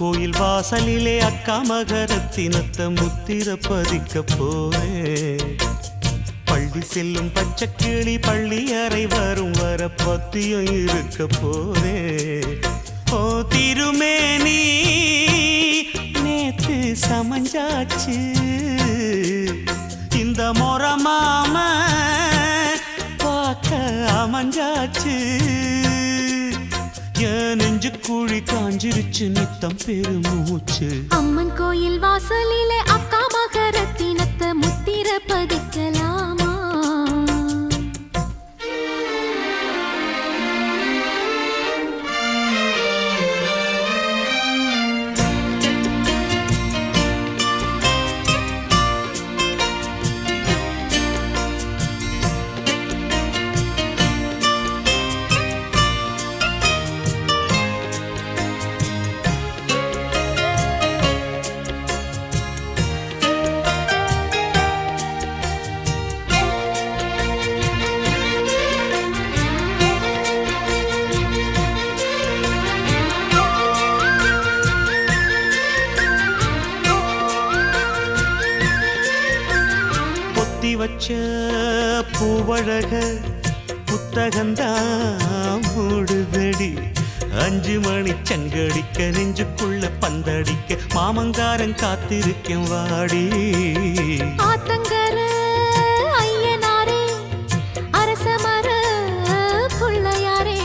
கோயில் வாசலிலே அக்கா மகரத்தினத்தை முத்திர பதிக்க போறேன். பள்ளி செல்லும் பச்சைக்கிளி பள்ளி அறை வரும் வர பத்தியம் இருக்க போறேன். ஓ திருமேனி நேத்து சமஞ்சாச்சு, இந்த மொரமாம பார்க்க அமைஞ்சாச்சு. என் நெஞ்சு கூழி காஞ்சிருச்சு நித்தம் பெருமூச்சு. அம்மன் கோயில் வாசலிலே அக்கா மகரத்தினத்தை முத்திர பதிக்கலாமா? வச்ச பூவழக புத்தகந்தான் மூடுதடி. 5 மணி சங்கடிக்க நெஞ்சுக்குள்ள பந்தடிக்க மாமங்காரன் காத்திருக்கேன் வாடி. ஆத்தங்கர ஐயனாரே அரசமர புள்ளையாரே,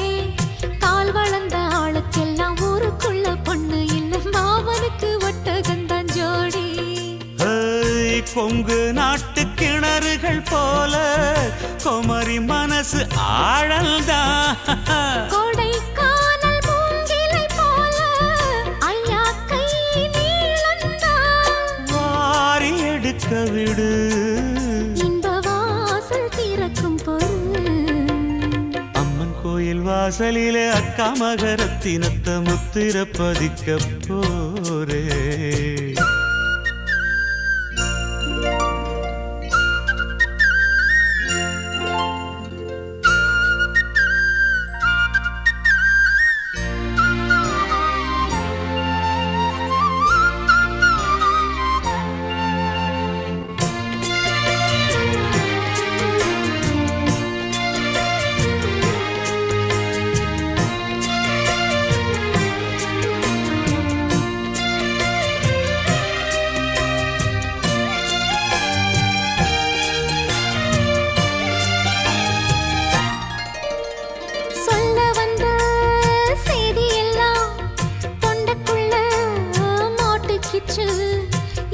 கால் வளர்ந்த ஆளுக்கெல்லாம் ஊருக்குள்ள பொண்ணு இல்ல, மாமனுக்கு ஒட்டகந்தான் ஜோடி. கொங்கு நாட்டு கிணறுகள் போல குமரி மனசு ஆழல்தான். கொடைக்கானல் மூங்கிலை போல ஐயா கை நீளந்தான். வாரி எடுக்க விடு இந்த வாசல் திறக்கும் பொருள். அம்மன் கோயில் வாசலிலே அக்கா மகரத்தினத்தை முத்திர பதிக்க போரே.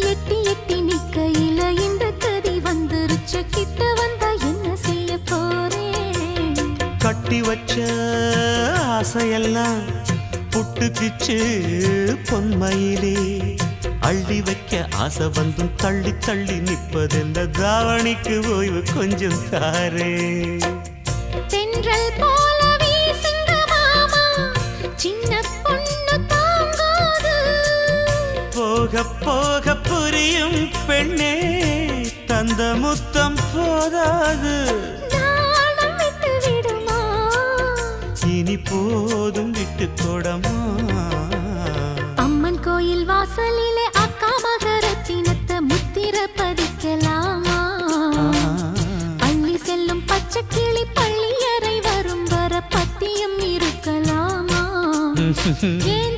எட்டி எட்டி நிக்கையில இந்த கதி வந்துருச்சு, கிட்ட வந்தா என்ன செய்ய போறேன்? கட்டி வச்ச ஆசையெல்லாம் புட்டுக்கிச்சு பொன்மையிலே, அள்ளி வைக்க ஆசை வந்தும் தள்ளி தள்ளி நிற்பதெந்த தாவணிக்கு ஓய்வு கொஞ்சம் தாரே. தென்றல் போல வீசுங்க மாமா, சின்ன பொண்ணு தாங்காது. போக போக புரியும் பெண்ணே, தந்த முத்தம் போதாது. நாணம் விட்டு விடுமா, இனி போதும் விட்டு கொடமா. அம்மன் கோயில் வாசலிலே அக்கா மகரத்தினத்தை முத்திர பதிக்கலாமா? அள்ளி செல்லும் பச்சைக்கிளி பள்ளி அறை வரும் வர பத்தியம் இருக்கலாமா? ஏன்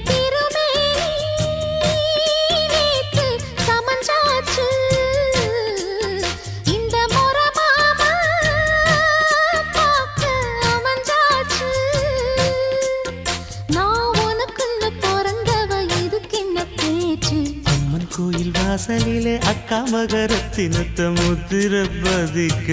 கோயில் வாசலிலே அக்கா மகரத்தினத்தை முத்திர பதிக்க